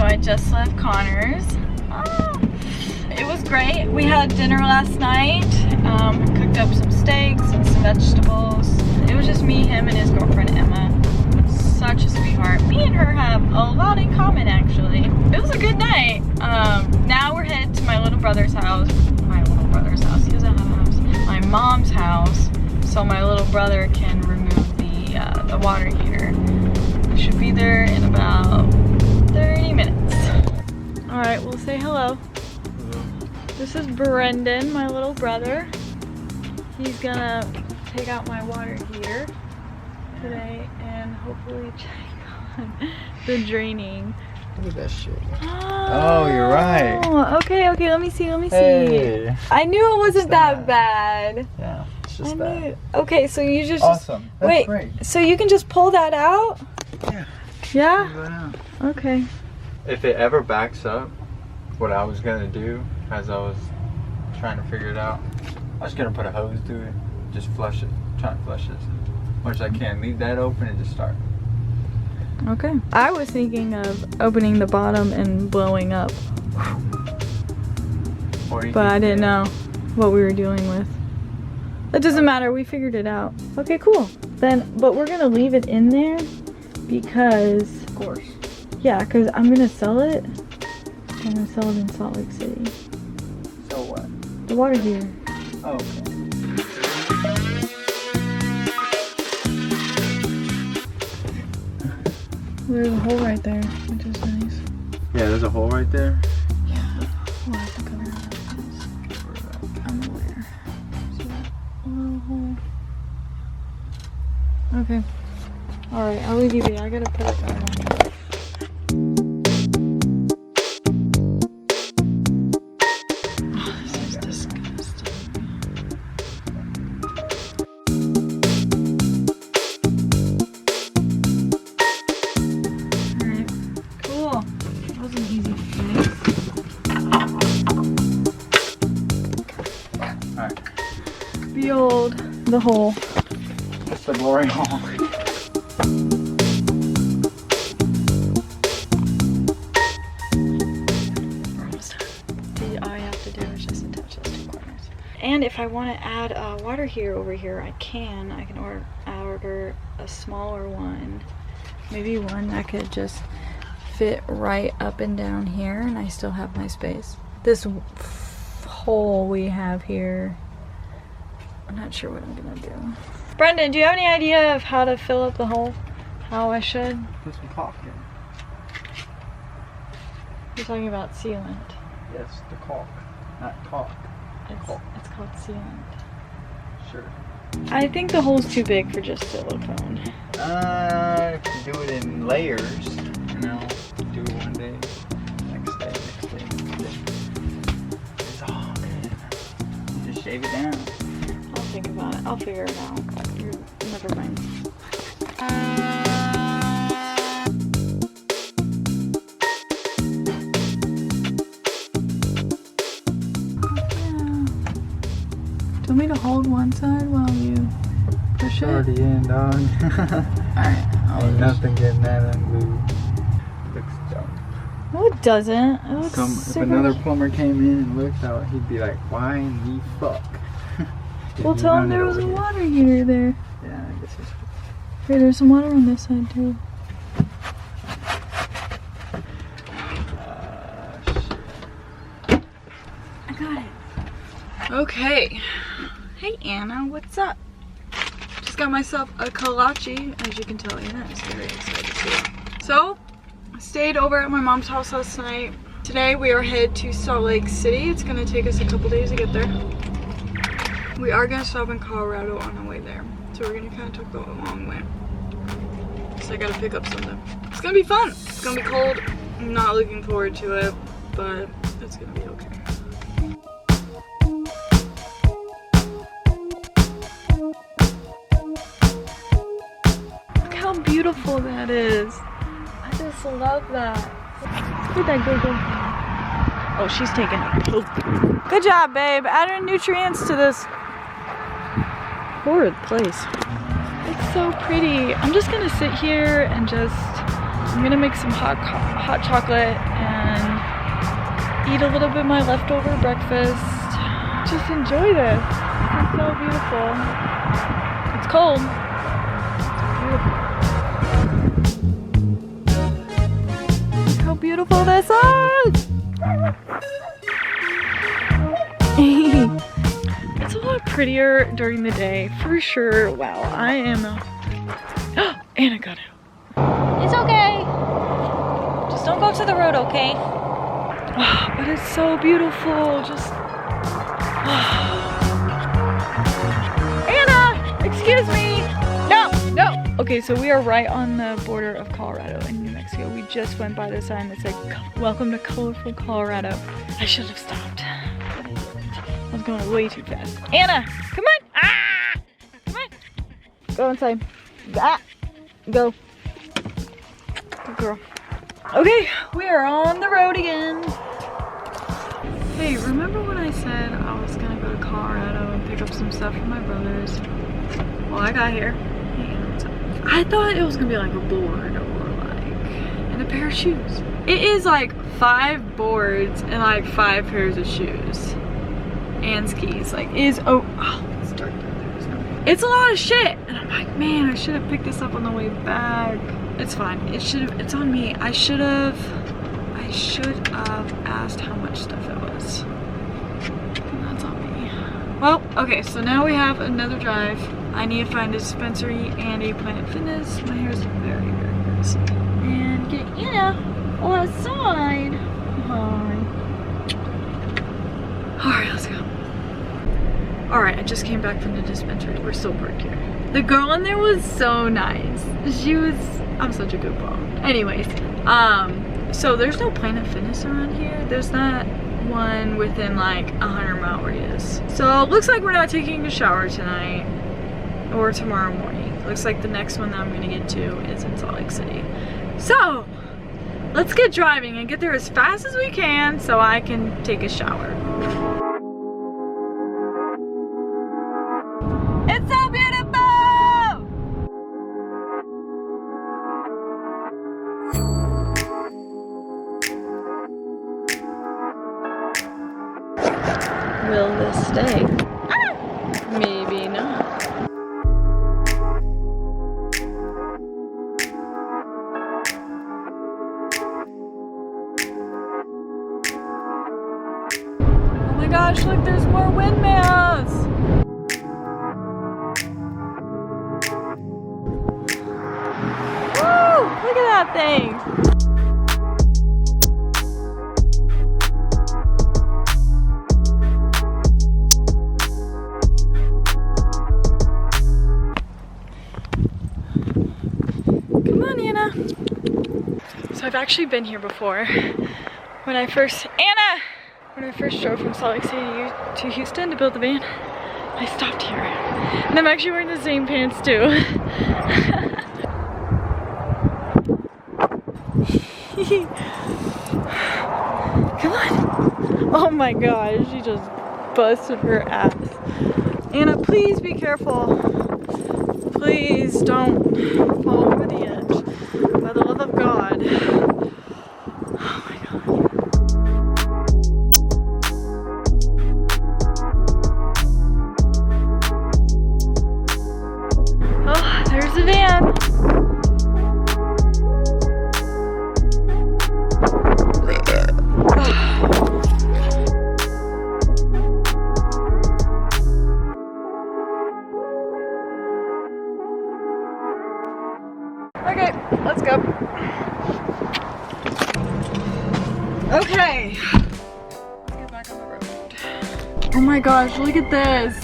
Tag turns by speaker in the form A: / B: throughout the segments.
A: I just left Connor's. It was great. We had dinner last night. Cooked up some steaks and some vegetables. It was just me, him, and his girlfriend Emma. Such a sweetheart. Me and her have a lot in common, actually. It was a good night. Now we're headed to my little brother's house. My little brother's house. He doesn't have a house. My mom's house, so my little brother can remove the water heater. I should be there in about 30 minutes. All right, we'll say hello. This is Brendan, my little brother. He's gonna take out my water heater today and hopefully check on the draining.
B: Look at that shit. Oh, you're right.
A: Okay, let me see.
B: Hey.
A: I knew it wasn't that bad.
B: Yeah, it's just that.
A: Okay, so you just...
B: Awesome. That's
A: wait,
B: great.
A: So you can just pull that out?
B: Yeah.
A: Yeah? Okay.
B: If it ever backs up, what I was gonna do as I was trying to figure it out, I was gonna put a hose through it, just flush it, try to flush it as much as I can. Leave that open and just start.
A: Okay. I was thinking of opening the bottom and blowing up, but I didn't know what we were dealing with. It doesn't matter, we figured it out. Okay, cool. Then, but we're gonna leave it in there because...
B: Of course.
A: Yeah, because I'm gonna sell it. I'm gonna sell it in Salt Lake City.
B: So what?
A: The water heater.
B: Oh, okay.
A: There's a hole right there, which is nice.
B: Yeah, there's a hole right there.
A: Yeah, we'll have to cover that. I'm aware. See that little hole? Okay. Alright, I'll leave you be. I gotta put it down. Oh, this is disgusting. Alright, cool. That was an easy fix.
B: Alright.
A: Behold the hole.
B: That's the glory hole. And if I want to add a water heater over here, I can order a smaller one. Maybe one that could just fit right up and down here and I still have my space. This hole we have here, I'm not sure what I'm gonna do. Brendan, do you have any idea of how to fill up the hole? How I should? Put some caulk in.
A: You're talking about sealant.
B: Yes, the caulk, not caulk.
A: It's called sealant.
B: Sure.
A: I think the hole's too big for just silicone.
B: If you do it in layers, you know, do it one day, next day. It's all good. You just shave it down.
A: I'll think about it. I'll figure it out. Never mind. Do you want me to hold one side while you push it?
B: It's already in, dog.
A: Alright.
B: Ain't nothing getting that unglued. Looks dumb.
A: No, it doesn't. It looks
B: If another plumber came in and looked out, he'd be like, why in the fuck?
A: Well, tell him there was a water heater there.
B: Yeah, I guess it's...
A: Here, there's some water on this side too.
B: Shit.
A: I got it. Okay. Hey Anna, what's up? Just got myself a kolache. As you can tell, Anna is very excited too. So, I stayed over at my mom's house last night. Today we are headed to Salt Lake City. It's gonna take us a couple days to get there. We are gonna stop in Colorado on the way there. So we're gonna kind of take the long way. So I gotta pick up something. It's gonna be fun. It's gonna be cold. I'm not looking forward to it, but it's gonna be okay. Look how beautiful that is. I just love that. Where'd that go? Oh, she's taking a poop. Good job, babe. Adding nutrients to this horrid place. It's so pretty. I'm just gonna sit here and just
B: I'm gonna make some hot chocolate and eat a little bit of my leftover breakfast. Just enjoy this. It's so beautiful. It's cold. It's beautiful. How beautiful this is! It's a lot prettier during the day, for sure. Wow, I am. Anna got out. It's okay. Just don't go to the road, okay? But it's so beautiful. Just. Anna, excuse me. No, no. Okay, so we are right on the border of Colorado and New Mexico. We just went by the sign that said, "Welcome to colorful Colorado." I should have stopped. I was going way too fast. Anna, come on. Ah! Come on. Go inside. Ah! Go. Good girl. Okay, we are on the road again. Hey, remember when I said I was gonna go to Colorado and pick up some stuff for my brothers? Well, I got here. I thought it was gonna be like a board or like, and a pair of shoes. It is like 5 boards and like 5 pairs of shoes. And skis. Like, it's it's dark down there. It's a lot of shit. And I'm like, man, I should have picked this up on the way back. It's fine. It's on me. I should have asked how much stuff it was. And that's on me. Well, okay, so now we have another drive. I need to find a dispensary and a Planet Fitness. My hair is very, very messy. And get Anna outside. Hi. Alright, let's go. Alright, I just came back from the dispensary. We're still parked here. The girl in there was so nice. I'm such a good mom. Anyways, so there's no Planet Fitness around here. There's not one within like 100-mile radius. So it looks like we're not taking a shower tonight or tomorrow morning. Looks like the next one that I'm gonna get to is in Salt Lake City. So let's get driving and get there as fast as we can so I can take a shower. It's so beautiful! Will this stay? Ah! Maybe not. Oh my gosh, look, there's more windmills! Woo! Look at that thing! So I've actually been here before. When I first drove from Salt Lake City to Houston to build the van, I stopped here. And I'm actually wearing the same pants too. Come on. Oh my gosh, she just busted her ass. Anna, please be careful. Please don't fall over the edge. By the love of God. Oh my God. Oh, there's the van. Okay, let's go. Okay. Let's get back on the road. Oh my gosh, look at this.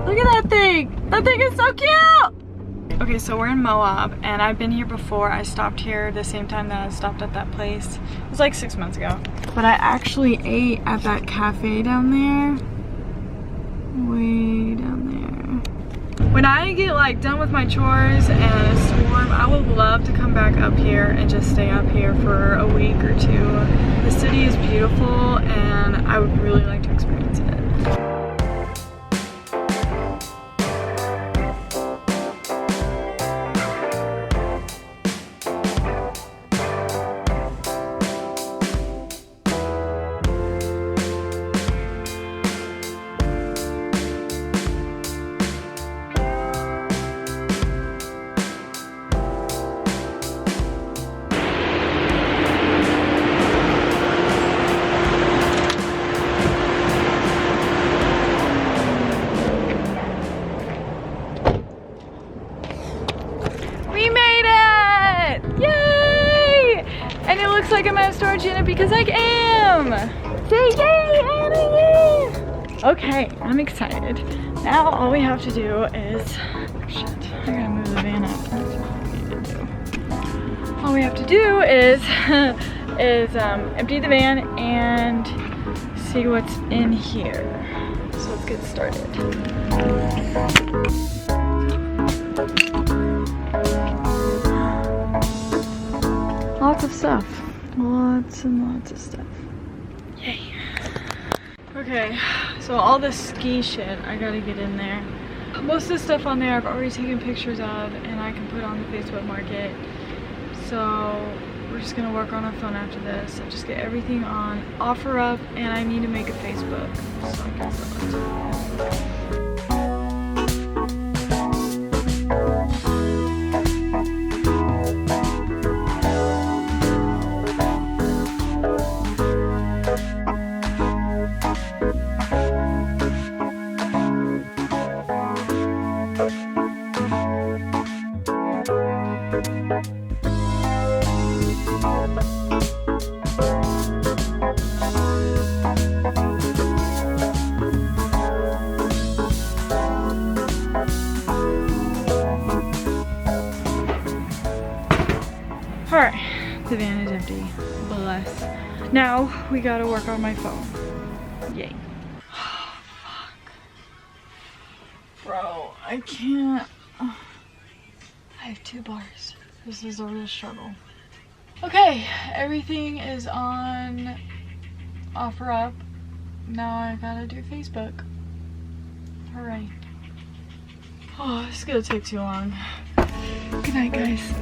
B: Look at that thing. That thing is so cute. Okay, so we're in Moab and I've been here before. I stopped here the same time that I stopped at that place. It was like 6 months ago. But I actually ate at that cafe down there. Way down there. When I get like done with my chores and it's warm, I would love to come back up here and just stay up here for a week or 2. The city is beautiful and I would really like to experience it. because I am. Say yay, Anna, yay. Okay, I'm excited. Now all we have to do is, shit, I gotta move the van up. That's what we need to do. All we have to do is, empty the van and see what's in here. So let's get started. Lots of stuff. Lots and lots of stuff. Yay. Okay, so all this ski shit, I gotta get in there. Most of the stuff on there I've already taken pictures of and I can put on the Facebook Market. So we're just gonna work on our phone after this. So just get everything on OfferUp, and I need to make a Facebook so I can sell it. Alright, the van is empty. Bless. Now we gotta work on my phone. Yay. Oh, fuck. Bro, I can't. I have 2 bars. This is a real struggle. Okay, everything is on OfferUp. Now I gotta do Facebook. Alright. Oh, this is gonna take too long. Good night, guys.